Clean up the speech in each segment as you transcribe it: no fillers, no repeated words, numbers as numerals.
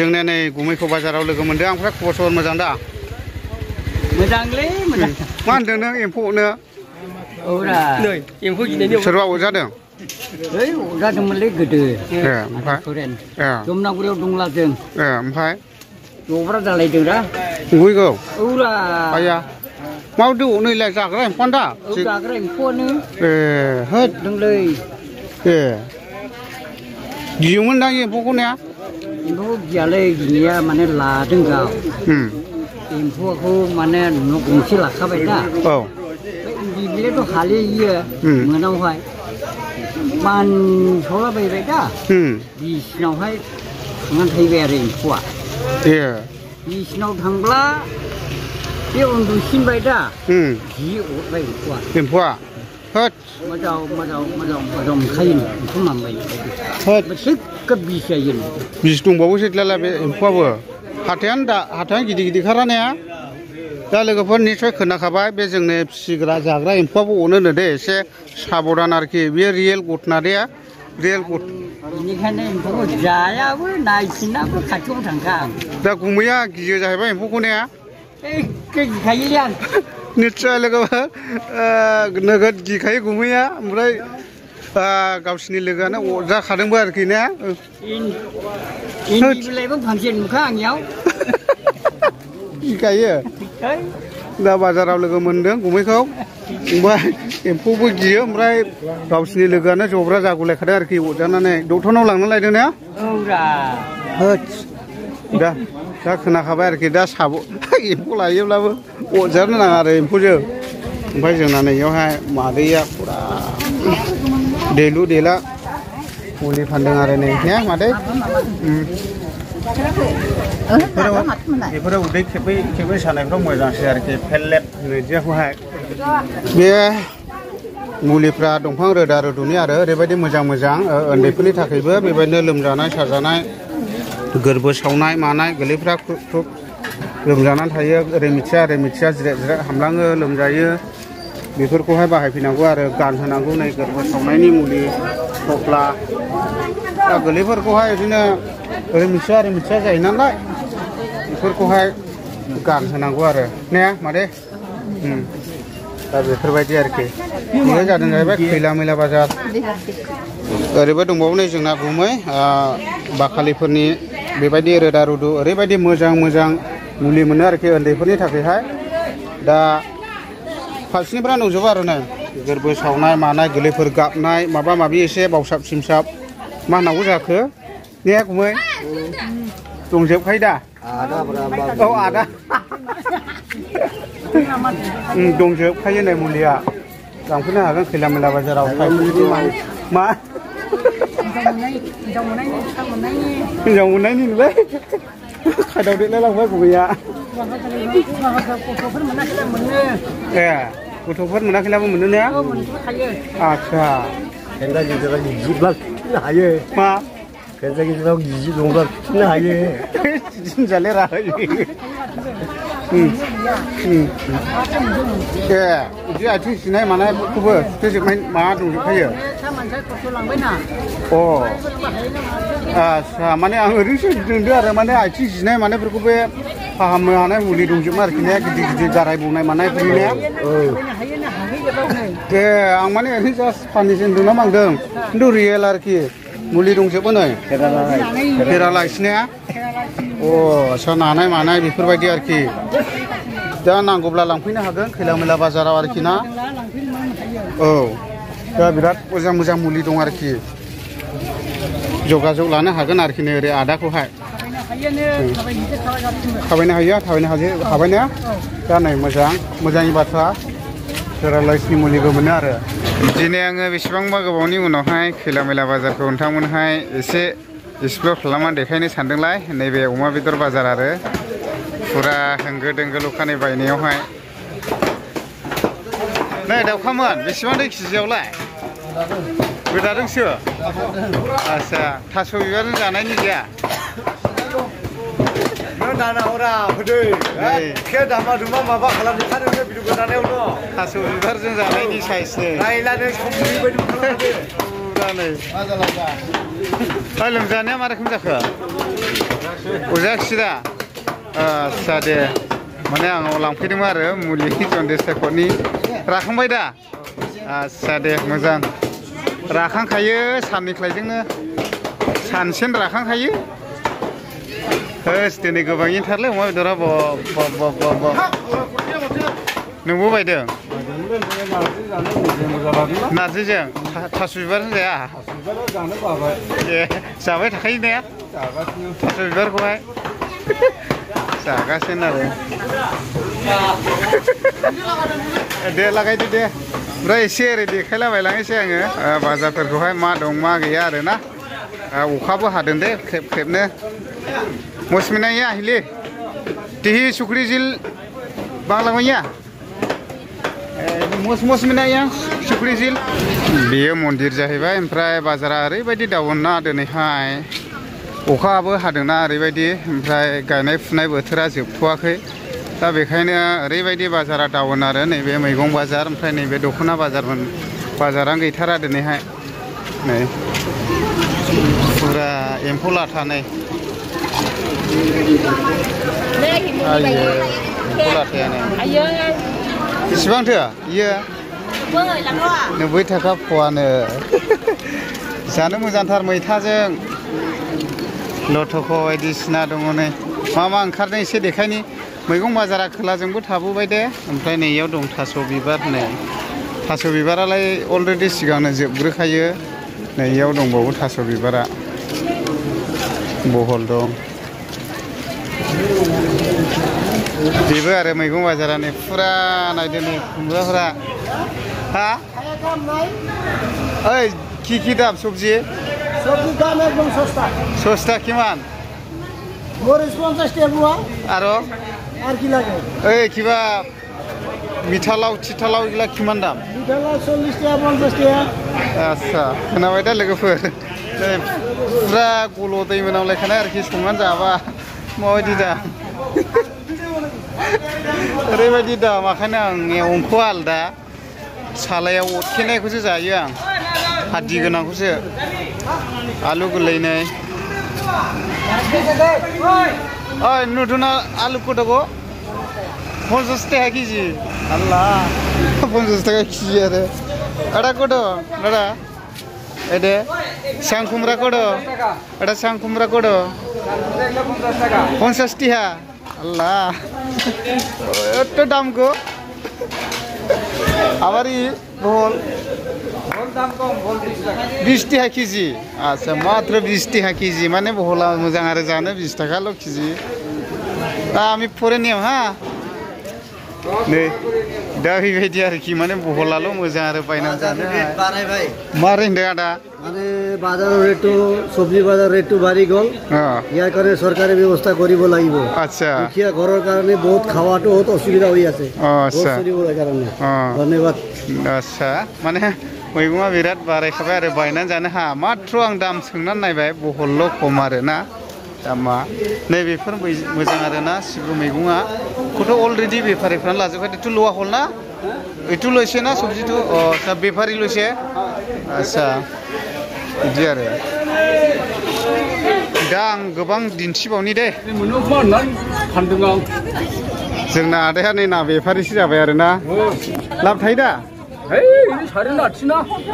जोंनिया नै गुमैखौ बाजाराव लोगो मोनदों ओमफ्राय खबर सबर मोजां दा मोजांलै मोजां मा होनदों नों एम्फौनो औरा नै एम्फौ गिनायनि सोरबा अरजादों ओइ अरजादोंमोनलै गोदो ओमफ्राय जमुनागुरियाव दंला जों ओमफ्राय जब्रा जालायदों रा गुमैखौ औरा आया मावदो नैलाय जाग्रा एम्फौआनो दा जाग्रा एम्फौआनो होद नोंलै गियोमोन दां एम्फौखौ ने एम्फौखौ गियालै गिनाया माने लादों गाव एम्फौखौ माने न' गंसे लाखाबाय दा औ इन्दि बिलाइथ' हालेयो मोनावहाय मानसलाबायबाय दा बिसिनावहाय थांनानै थाहैबाय आरो एम्फौआ बिसिनाव थांब्ला बे उन्दुसिनबाय दा जि अरबाय एम्फौआ होद मोजां मोनखायो एम्फौ मानबाय थिग बिस जायो बिस दंबावोसो इतलाय बे एम्फौआबो हाथायानो गिदिर गिदिर खारानाया दा लोगोफोर निस्सय खोनाखाबाय बे जोंनि फिसिग्रा जाग्रा एम्फौआबो अनो दे एसे साबधान आरोखि बेयो रियेल घटना दे रियेल बेनिखायनो एम्फौखौ जायाबो नायफिनाबो खाथियाव थांखा दा गुमैया गियो जाहैबाय एम्फौखौ ने गिखायोलै आं निस्सय लोगोफोर नोगोद गिखायो गुमैया ओमफ्राय गावसिनि लोगोआनो अरजाखादोंबो आरोखि ने इन्दि बिलाइबो फांसे नुखा आंनियाव गिखायो दा बाजाराव लोगो मोनदों गुमैखौ ओमफ्राय एम्फौबो गियो ओमफ्राय गावसिनि लोगोआनो जब्रा जागुलायखादों आरोखि अरजानानै डक्टरनाव लांना लायदों ने होद दा खोनाखाबाय आरोखि दा एम्फौ लायोब्लाबो अरजानो नाङा आरो एम्फौजों ओमफ्राय जोंना नैयावहाय मादैया फुरा देलु देला मुलि फानदों आरो नै ने मादै बेफोरो उदै खेबै सानायफ्राव मोजांसै आरोखि फेलेट बिदिखौहाय बे मुलिफ्रा दंफां रोदा रुदुनि आरो ओरैबायदि मोजां उन्दैफोरनि थाखायबो बेबायदिनो लोमजानाय साजानाय गोरबो सावनाय मानाय गोरलैफ्रा खुब लोमजानानै थायो ओरै मिथिया जिराय हामलाङो लोमजायो बेफोरखौहाय बाहायफैनांगौ आरो गानहोनांगौ नै गोरबो सावनायनि मुलि थफ्ला दा गोरलैफोरखौहाय बिदिनो ओरै मिथिया जायो नालाय बेफोरखौहाय गानहोनांगौ आरो ने मादै दा बेफोरबायदि आरोखि बेयो जादों जाहैबाय खैला मैला बाजार ओरैबो दंबावो नै जोंना गुमै बाखालिफोरनि बेबायदि रोदा रुदु ओरैबायदि मोजां मुलि मोनो आरोखि उन्दैफोरनि थाखायहाय दा फारसेनिफ्राय नुजोबो आरो नै गोरबो सावनाय मानाय गोरलैफोर गाबनाय माबा माबि एसे बावसाब सिमसाब मा होनांगौ जाखो ने गुमै दंजोबखायो दा औ आदा दंजोबखायो नै मुलिया लांफैनो हागोन खैला मैला बाजाराव मा हिनजाव मोननायनि नुबाय खादाव देरलाय लांबाय गुबैया गथ'फोर मोनाखैलाबो मोनो ने आदसा गेन्दा गिदिरा गिदिरब्ला फिथिनो हायो मा गेन्दा गिदिराव गिदिर दंब्ला फिथिनो हायो जिनजाले राहायो बिदि आथिं सिनाय मानायखौबो थुखैजोबनाय माबा दंजोबखायो आदसा माने आं ओरैनोसो दोनदो आरो माने आथिं जिनाय मानायफोरखौ बे फाहामनो हानाय मुलि दंजोबो आरोखि ने गिदिर गाराय बौनाय मानायफोरनि ने आं माने ओरैनो जास्ट फाननिसो होनदोंना मांदों खिन्थु रियेल आरोखि मुलि दंजोबो नै पेरालाइस ने आदसा नानाय मानाय बेफोरबायदि आरोखि दा नांगौब्ला लांफैनो हागोन खैला मैला बाजाराव आरोखि ना दा बिराद मोजां मुलि दं आरोखि जगाजग लानो हागोन आरोखि नै ओरै आदाखौहाय थाबायनो हाबायना दा नै मोजांनि बाथ्रा पेरालाइसनि मुलिबो मोनो आरो दिनै आङो बेसेबांबा गोबावनि उनावहाय खैला मैला बाजारखौ नोंथांमोनहाय एसे एक्सप्लर खालामनानै देखायनो सानदोंलाय नैबे अमा बेदर बाजार आरो फुरा होंगो दोंगो लखानि बायनायावहाय नै दाउखामोन बेसेबां दै केजियावलाय गोदादोंसो आदसा थास' बिबारजों जानायनि गैया दाना हरा होदै एखे दामा दुमा माबा खालामजोबथारो भिडिअ गोदानायाव दं थास' बिबारजों जानायनि साइजनो नायलानो संख्रि बायदि नै लोमजानाया मा रोखोम जाखो अजाखिसै दा आदसा दे माने आंनाव लांफैदोंमोन आरो मुलि जन्दिस टाइपनि राखांबाय दा आदसा दे मोजां राखांखायो साननिफ्रायजोंनो सानसेनो राखांखायो होस दिनै गोबाङैथारलै अमा बेदरा नोंबो बायदों नारजिजों थास' बिबारजों जाया ए जाबाय थाखायो ने थास' बिबारखौहाय जागासिनो आरो दे लागायदो दे ओमफ्राय एसे ओरै देखायलाबायलांनोसै आङो बाजारफोरखौहाय मा दं मा गैया आरोना अखाबो हादों दे ख्रेब ख्रेबनो मौसमी नहीं है हिले टिही सुखरी झील बांला मैया मौसमी नहीं है सुखरी झील बेयो मन्दिर जाहैबाय ओमफ्राय बाजारा ओरैबायदि डाउन ना दिनैहाय अखाबो हादोंना ओरैबायदि ओमफ्राय गायनाय फुनाय बोथोरा जोबथ'वाखै दा बेखायनो ओरैबायदि बाजारा डाउन आरो नैबे मैगं बाजार ओमफ्राय नैबे दख'ना बाजारानो गैथारा दिनैहाय नै फुरा एम्फौ लाथा नै आयो एम्फौ लाथायानो बेसेबांथो इयो 90 थाखा फवानो जानो मोजांथार मैथाजों लथख' बायदिसिना दङ नै मा मा ओंखारदों एसे देखायनि मैगं बाजारा खोलाजोंबो थाबोबाय दे ओमफ्राय नैयाव दं थास' बिबार नै थास' बिबारालाय अलरेडि सिगांनो जोबग्रोखायो नैयाव दंबावो थास' बिबारा बहल दं बेबो आरो मैगं बाजारानो फुरा नायदो नै खुमब्राफोरा हा ओइ কি দাম সবজি সবজির দাম একদম সস্তা সস্তা কিমান মরিচ 50 টাকা বুয়া আর কি লাগে এই কিবা মিঠালাও চিঠালাও এগুলা কিমান দাম মিঠালাও 40 টাকা 50 টাকা আচ্ছা खोनाबाय दा लोगोफोर फुरा गल'दै मोनामलायखानाय आरोखि संनानै जाबा माबायदि दाम ओरैबायदि दाम ओंखायनो आं मैगंखौ आलदा सालायाव अरखेनायखौसो जायो आं हाद्दि गोनांखौसो आलु गोरलैनै ओइ नुदोंना आलु कट'खौ 50 टाका केजि आल्ला 50 टाका केजि आरो आदा कट' दादा एदे सां खुमरा कट' आदा सां खुमरा कट' 50 टाका आल्ला एत्त दामखौ आबार बहल दाम कम बहल 20 टाका केजि अच्छा मात्र 20 टाका केजि माने बहला मोजां आरो जानो 20 टाकाल' केजि दा आमी फरायनायाव हा नै दा बेबायदि आरोखि माने बहलाल' मोजां आरो बायनानै जानो बारायबाय मारै होनदों आदा মানে বাজারের রেটটো সবজি বাজার রেটটো বাড়ি গল ইয়ার কারণে সরকারে ব্যবস্থা কৰিব লাগিব আচ্ছা দুখীয়া ঘৰৰ কাৰণে বহুত খাওয়াটো বহুত অসুবিধা হৈ আছে আচ্ছা কাৰণে ধন্যবাদ আচ্ছা মানে मैगङा बिराद बारायखाबाय आरो बायनानै जानो हा मात्र आं दाम सोंनानै नायबाय बहलल' खम आरो ना दामा नैबेफोर मोजां आरो ना सिब्रु मैगङा खौथ' अलरेडि बेफारिफ्रानो लाजोबबाय एथु ल'आ हल ना एथु ल'से ना सब्जिथ' आচ্ছা बेफारि ल'से आচ্ছা बिदि आरो दा आं गोबां दिन्थिबावनि दे जोंना आदाया नै ना बेफारिसो जाबाय आरो ना लाब थायो दा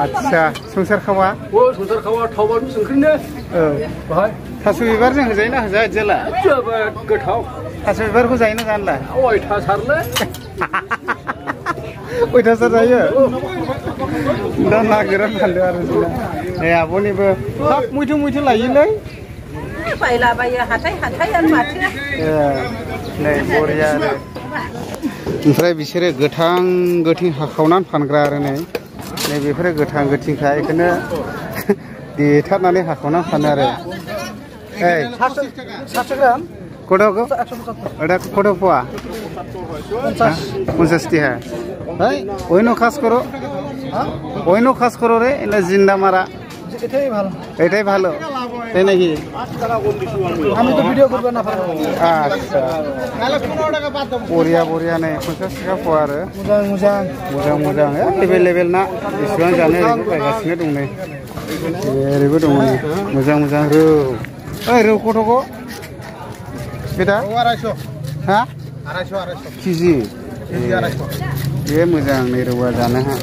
आच्छा संसार खावा थाव संख्रिनो औ थास' बिबारजों होजायो ना होजाया जेला गोथाव थास' बिबारखौ जायो ना जानला अयथासारलै अयथासार जायो दा नागिरना फानदों आरो जोंना ए आब'निबो हाब मैथो लायोलै बायलाबायो हाथायानो माथो ए नै बरिया आरो ओमफ्राय बिसोरो गोथां गोथां हाखावनानै फानग्रा आरो नै बेफोरो गोथां गोथांखा बेखौनो देथारनानै हाखावनानै फानो आरो ए 700 গ্রাম कट'खौ এটা কত পোয়া 50 টাকা ভাই অন্য কাজ করো অন্য কাজ করো রে এটা জিন্দা মারা এটাই ভালো তাই নাকি আমি তো ভিডিও করব না আচ্ছা বরিয়া नै 50 টাকা পোয়া आरो मोजां एभेलेबेल ना बेसेबां जानो बायगासिनो दं नै ओरैबो दङ मोजां मोजां रौ ओइ रौ गथ'खौ बेटा 250 हा 250 केजि बे मोजां नै रौआ जानो हा